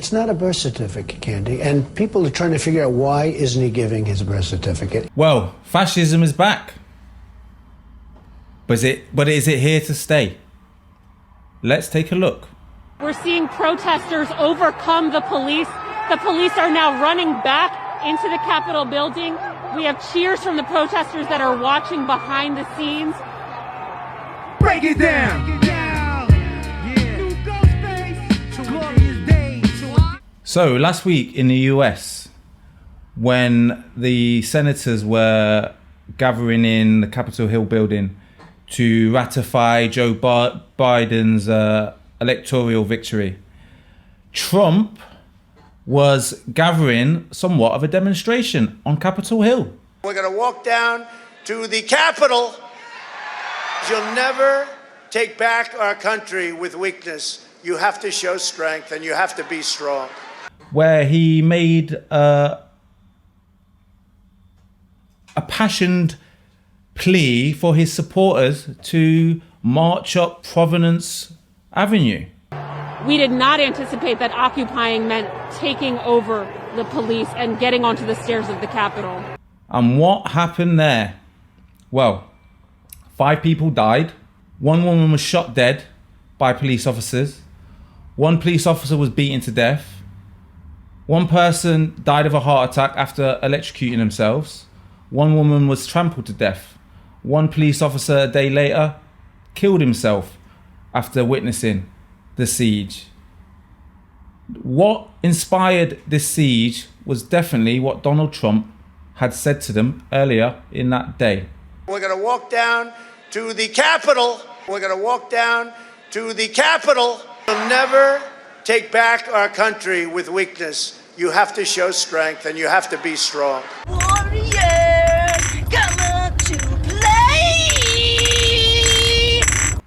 It's not a birth certificate, Candy, and people are trying to figure out why isn't he giving his birth certificate. Well, fascism is back. But is it here to stay? Let's take a look. We're seeing protesters overcome the police. The police are now running back into the Capitol building. We have cheers from the protesters that are watching behind the scenes. Break it down. So last week in the US, when the senators were gathering in the Capitol Hill building to ratify Joe Biden's electoral victory, Trump was gathering somewhat of a demonstration on Capitol Hill. We're going to walk down to the Capitol. You'll never take back our country with weakness. You have to show strength and you have to be strong. Where he made a passionate plea for his supporters to march up Providence Avenue. We did not anticipate that occupying meant taking over the police and getting onto the stairs of the Capitol. And what happened there? Well, 5 people died. 1 woman was shot dead by police officers. 1 police officer was beaten to death. 1 person died of a heart attack after electrocuting themselves. 1 woman was trampled to death. 1 police officer a day later killed himself after witnessing the siege. What inspired this siege was definitely what Donald Trump had said to them earlier in that day. We're going to walk down to the Capitol. We're going to walk down to the Capitol. We'll never take back our country with weakness. You have to show strength and you have to be strong.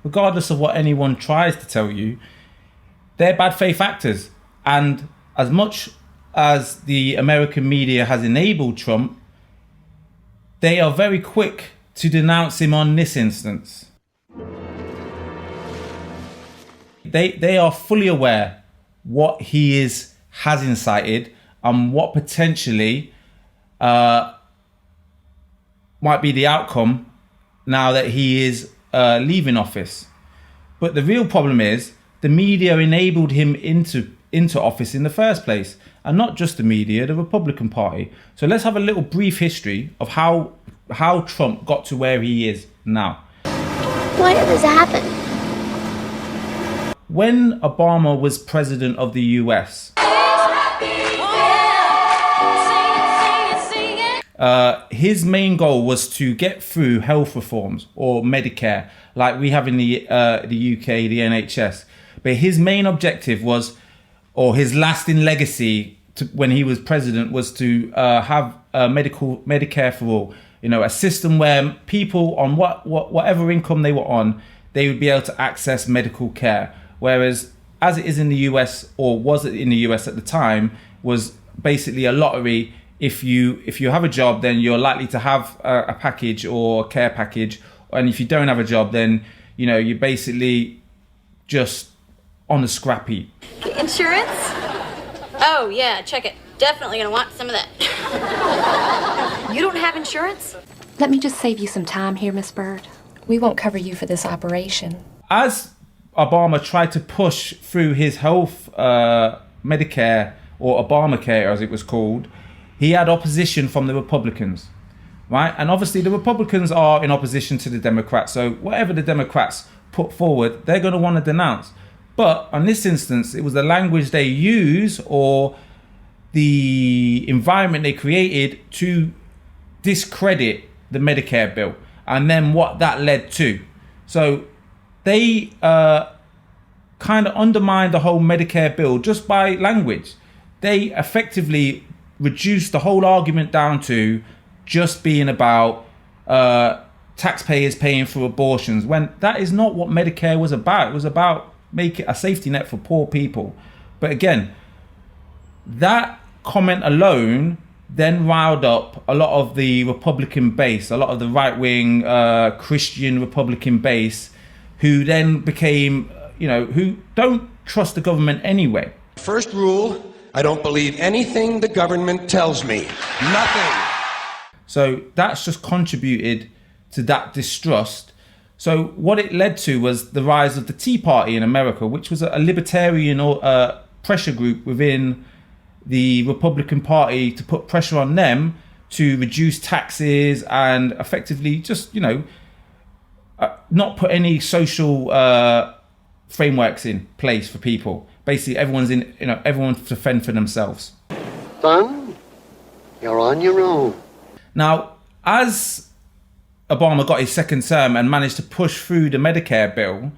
Regardless of what anyone tries to tell you, they're bad faith actors. And as much as the American media has enabled Trump, they are very quick to denounce him on this instance. They are fully aware what he has incited and what potentially might be the outcome now that he is leaving office. But the real problem is the media enabled him into office in the first place, and not just the media, the Republican Party. So let's have a little brief history of how Trump got to where he is now. Why did this happen? When Obama was president of the US, his main goal was to get through health reforms or Medicare, like we have in the UK, the NHS. But his main objective was, or his lasting legacy when he was president, was to have Medicare for all. You know, a system where people on whatever income they were on, they would be able to access medical care. Whereas, as it is in the US, or was it in the US at the time, was basically a lottery. If you have a job, then you're likely to have a package or a care package, and if you don't have a job, then you're basically just on a scrap heap. Insurance? Oh yeah, check it. Definitely gonna want some of that. You don't have insurance? Let me just save you some time here, Miss Bird. We won't cover you for this operation. As Obama tried to push through his health Medicare, or Obamacare as it was called, he had opposition from the Republicans, right? And obviously the Republicans are in opposition to the Democrats. So whatever the Democrats put forward, they're going to want to denounce. But on this instance, it was the language they use or the environment they created to discredit the Medicare bill, and then what that led to. So they kind of undermined the whole Medicare bill just by language. They effectively reduced the whole argument down to just being about taxpayers paying for abortions, when that is not what Medicare was about. It was about making a safety net for poor people. But again, that comment alone then riled up a lot of the Republican base, a lot of the right-wing Christian Republican base, who then became, who don't trust the government anyway. First rule, I don't believe anything the government tells me. Nothing. So that's just contributed to that distrust. So what it led to was the rise of the Tea Party in America, which was a libertarian pressure group within the Republican Party to put pressure on them to reduce taxes and effectively just, not put any social frameworks in place for people. Basically, everyone to fend for themselves. Son, you're on your own. Now, as Obama got his second term and managed to push through the Medicare bill,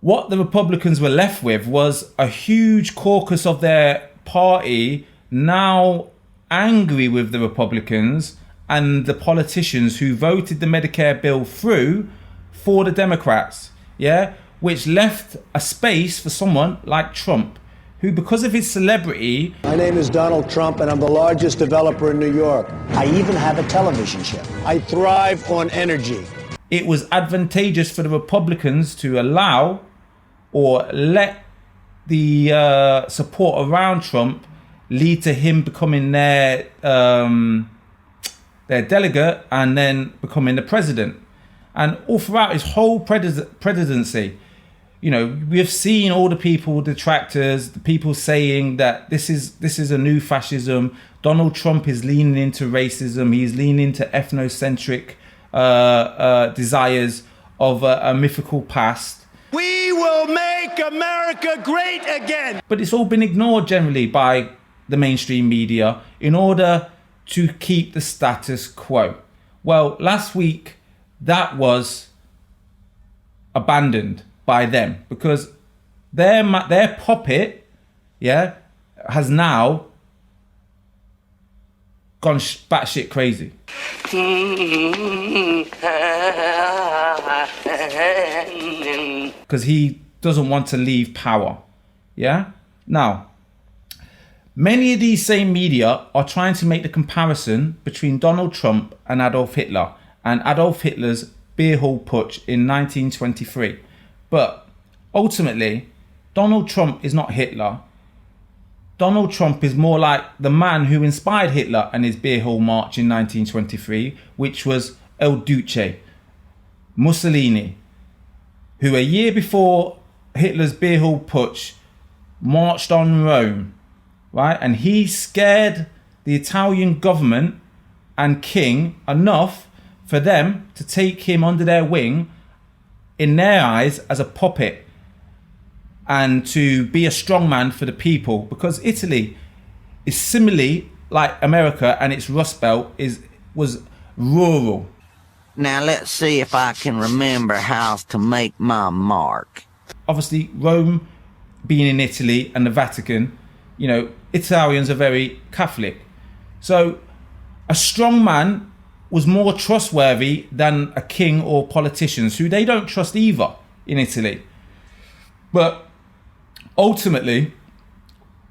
what the Republicans were left with was a huge caucus of their party now angry with the Republicans and the politicians who voted the Medicare bill through for the Democrats, which left a space for someone like Trump, who, because of his celebrity... My name is Donald Trump, and I'm the largest developer in New York. I even have a television show. I thrive on energy. It was advantageous for the Republicans to allow or let the support around Trump lead to him becoming their delegate and then becoming the president. And all throughout his whole presidency, we have seen all the people, detractors, the people saying that this is a new fascism. Donald Trump is leaning into racism. He's leaning into ethnocentric desires of a mythical past. We will make America great again. But it's all been ignored generally by the mainstream media in order to keep the status quo. Well, last week that was abandoned by them because their puppet, has now gone batshit crazy. Because he doesn't want to leave power. Now, many of these same media are trying to make the comparison between Donald Trump and Adolf Hitler and Adolf Hitler's beer hall putsch in 1923. But ultimately, Donald Trump is not Hitler. Donald Trump is more like the man who inspired Hitler and his beer hall march in 1923, which was El Duce, Mussolini, who a year before Hitler's beer hall putsch marched on Rome, right? And he scared the Italian government and king enough for them to take him under their wing, in their eyes, as a puppet, and to be a strongman for the people, because Italy is similarly like America, and its Rust Belt was rural. Now let's see if I can remember how to make my mark. Obviously, Rome being in Italy and the Vatican, Italians are very Catholic. So a strong man was more trustworthy than a king or politicians, who they don't trust either in Italy. But ultimately,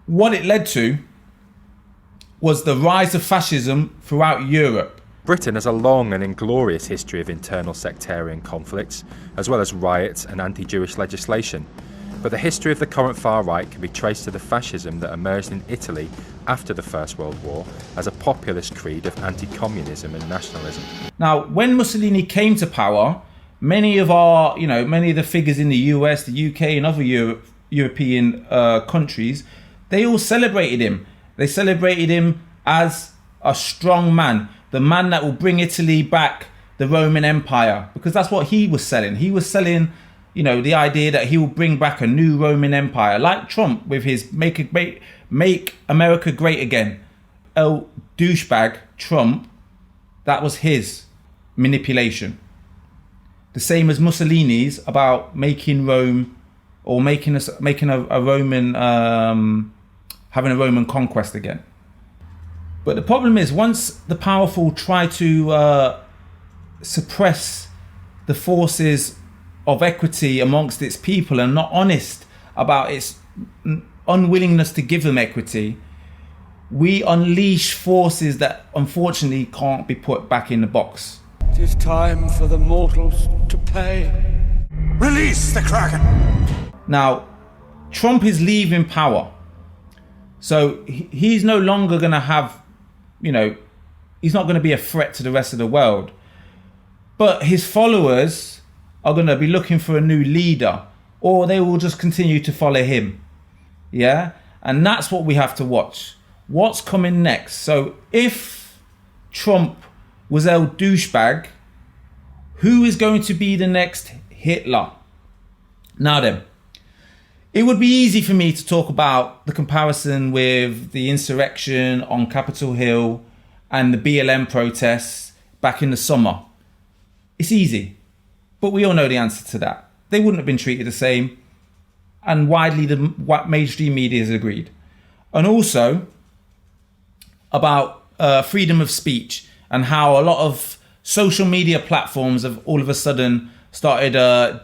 what it led to was the rise of fascism throughout Europe. Britain has a long and inglorious history of internal sectarian conflicts, as well as riots and anti-Jewish legislation. But the history of the current far right can be traced to the fascism that emerged in Italy after the First World War as a populist creed of anti-communism and nationalism. Now, when Mussolini came to power, many of the figures in the US, the UK, and other European countries, they all celebrated him. They celebrated him as a strong man, the man that will bring Italy back the Roman Empire, because that's what he was selling. He was selling, the idea that he will bring back a new Roman Empire, like Trump with his make America great again. El douchebag Trump, that was his manipulation. The same as Mussolini's about making Rome, or making a Roman, having a Roman conquest again. But the problem is, once the powerful try to suppress the forces of equity amongst its people and not honest about its unwillingness to give them equity, we unleash forces that unfortunately can't be put back in the box. It is time for the mortals to pay. Release the Kraken! Now, Trump is leaving power. So he's no longer going to have, you know, he's not going to be a threat to the rest of the world. But his followers are going to be looking for a new leader, or they will just continue to follow him. Yeah? And that's what we have to watch. What's coming next? So if Trump was El douchebag, who is going to be the next Hitler? Now then, it would be easy for me to talk about the comparison with the insurrection on Capitol Hill and the BLM protests back in the summer. It's easy, but we all know the answer to that. They wouldn't have been treated the same, and widely the mainstream media has agreed. And also about freedom of speech and how a lot of social media platforms have all of a sudden started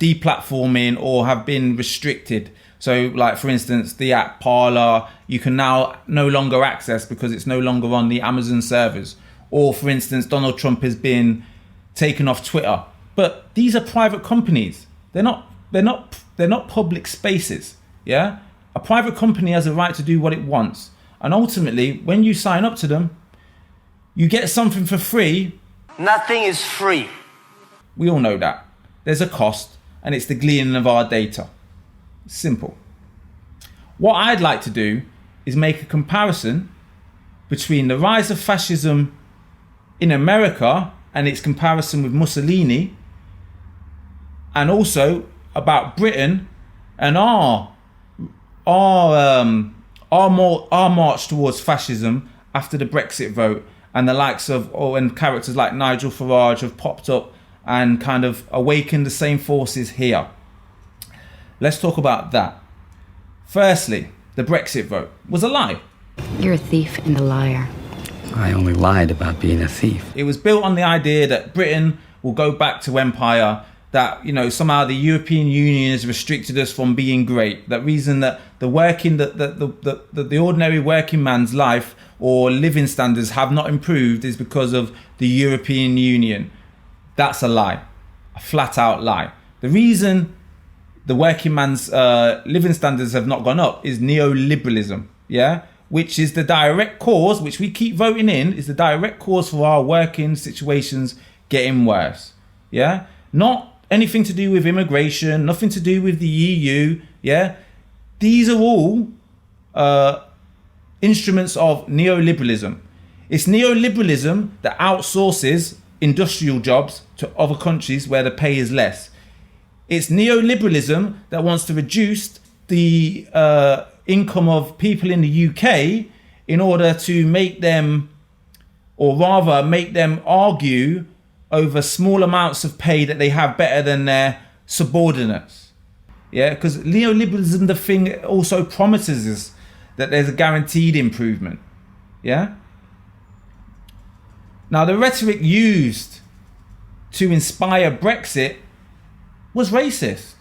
deplatforming or have been restricted. So like, for instance, the app Parler, you can now no longer access because it's no longer on the Amazon servers. Or for instance, Donald Trump has been taken off Twitter. But these are private companies. They're not public spaces. Yeah? A private company has a right to do what it wants. And ultimately, when you sign up to them, you get something for free. Nothing is free. We all know that. There's a cost, and it's the gleaning of our data. Simple. What I'd like to do is make a comparison between the rise of fascism in America and its comparison with Mussolini, and also about Britain and our march towards fascism after the Brexit vote, and the likes of and characters like Nigel Farage have popped up and kind of awakened the same forces here. Let's talk about that. Firstly, the Brexit vote was a lie. You're a thief and a liar. I only lied about being a thief. It was built on the idea that Britain will go back to empire, that, you know, somehow the European Union has restricted us from being great. That reason that the ordinary working man's life or living standards have not improved is because of the European Union. That's a lie, a flat out lie. The reason the working man's living standards have not gone up is neoliberalism, yeah? Which is the direct cause, which we keep voting in, is the direct cause for our working situations getting worse, yeah? Not anything to do with immigration, nothing to do with the EU, yeah? These are all instruments of neoliberalism. It's neoliberalism that outsources industrial jobs to other countries where the pay is less. It's neoliberalism that wants to reduce the income of people in the UK in order to make them, or rather make them argue over small amounts of pay that they have better than their subordinates. Yeah, because neoliberalism, the thing also promises us that there's a guaranteed improvement. Yeah. Now, the rhetoric used to inspire Brexit was racist,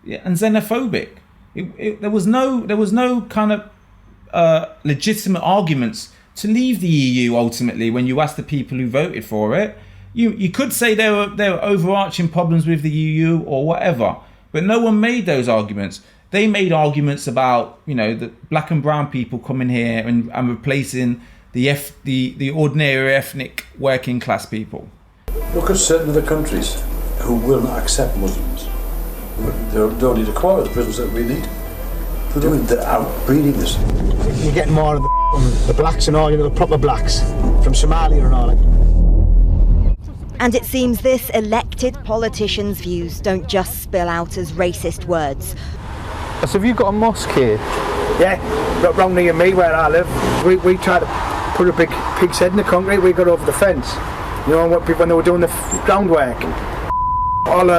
yeah, and xenophobic. There was no kind of legitimate arguments to leave the EU. Ultimately, when you ask the people who voted for it, you could say there were overarching problems with the EU or whatever, but no one made those arguments. They made arguments about, you know, the black and brown people coming here and replacing the ordinary ethnic working class people. Look at certain other countries who will not accept Muslims. They don't need a quarter of the prisons that we need. They're outbreeding us. You're getting more of the blacks and all, you know, the proper blacks from Somalia and all that. And it seems this elected politician's views don't just spill out as racist words. So have you got a mosque here? Yeah, round near me where I live. We tried to put a big pig's head in the concrete, we got over the fence. You know, when they were doing the groundwork. And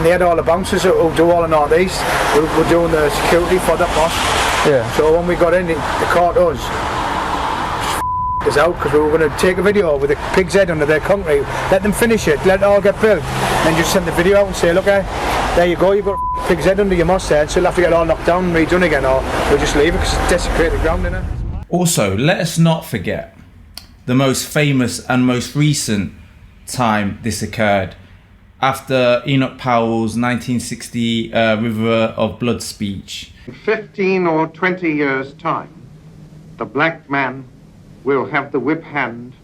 they had all the bouncers who do all the northeast. We're doing the security for that mosque. Yeah. So when we got in, they caught us out because we were going to take a video with a pig's head under their concrete, let them finish it, let it all get built, and then just send the video out and say, look, there you go, you've got a pig's head under your mosque there, so you'll have to get it all knocked down and redone again, or we'll just leave it because it's desecrated ground, innit? Also, let us not forget the most famous and most recent time this occurred, after Enoch Powell's 1960 River of Blood speech. In 15 or 20 years' time, The black man will have the whip hand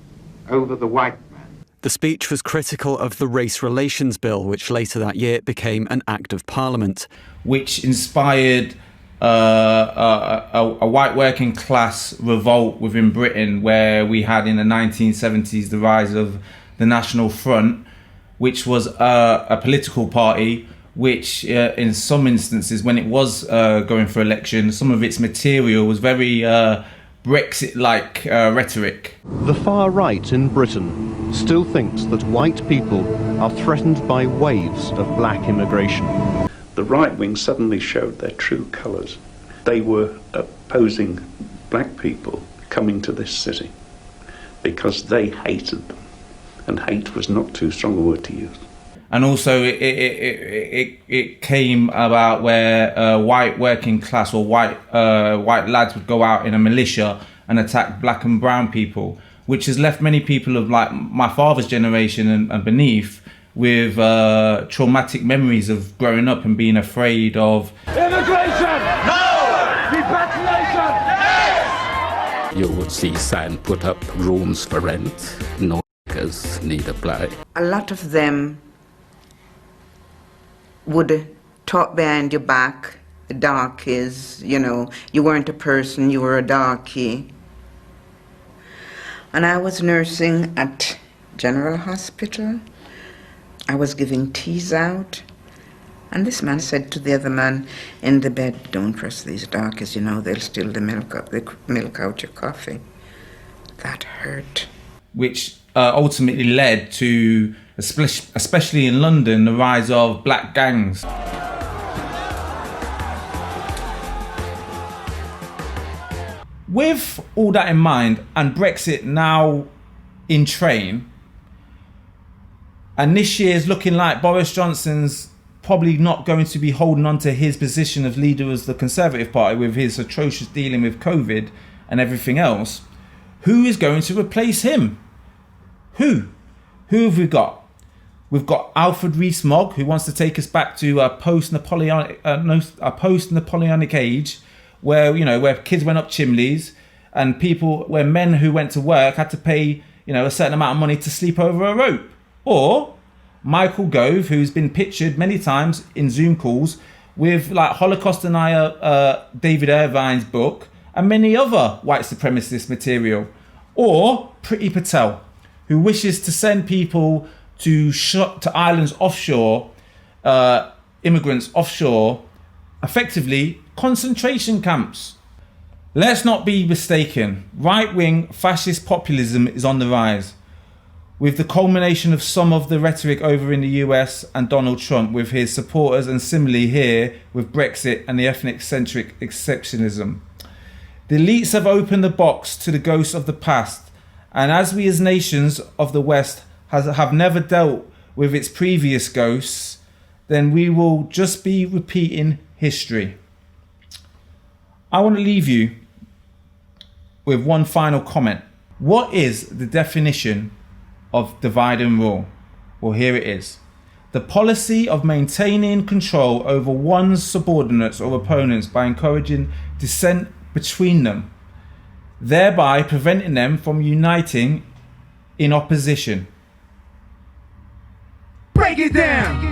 over the white man. The speech was critical of the Race Relations Bill, which later that year became an Act of Parliament. Which inspired a white working class revolt within Britain, where we had in the 1970s the rise of the National Front, which was a political party which in some instances, when it was going for election, some of its material was very Brexit-like rhetoric. The far right in Britain still thinks that white people are threatened by waves of black immigration. The right wing suddenly showed their true colours. They were opposing black people coming to this city because they hated them, and hate was not too strong a word to use. And also it came about where white working class or white lads would go out in a militia and attack black and brown people, which has left many people of like my father's generation and beneath with traumatic memories of growing up and being afraid of immigration! No! Repatriation! Yes! You would see sign put up rooms for rent, no workers need apply. A lot of them would talk behind your back, the darkies, you know, you weren't a person, you were a darkie. And I was nursing at General Hospital. I was giving teas out, and this man said to the other man in the bed, "Don't trust these darkies, you know, they'll steal the milk out your coffee." That hurt. Which ultimately led to, especially in London, the rise of black gangs. With all that in mind, and Brexit now in train, and this year is looking like Boris Johnson's probably not going to be holding on to his position as leader of the Conservative Party with his atrocious dealing with COVID and everything else, who is going to replace him? Who have we got? We've got Alfred Rees-Mogg, who wants to take us back to a post-Napoleonic age, where, you know, where kids went up chimneys and where men who went to work had to pay, you know, a certain amount of money to sleep over a rope. Or Michael Gove, who's been pictured many times in Zoom calls with like Holocaust denier David Irvine's book and many other white supremacist material. Or Priti Patel, who wishes to send people to islands offshore, immigrants offshore, effectively concentration camps. Let's not be mistaken. Right-wing fascist populism is on the rise, with the culmination of some of the rhetoric over in the US and Donald Trump with his supporters, and similarly here with Brexit and the ethnic-centric exceptionism. The elites have opened the box to the ghosts of the past, and as we as nations of the West have never dealt with its previous ghosts, then we will just be repeating history. I want to leave you with one final comment. What is the definition of divide and rule? Well, here it is. The policy of maintaining control over one's subordinates or opponents by encouraging dissent between them, thereby preventing them from uniting in opposition. Break it down!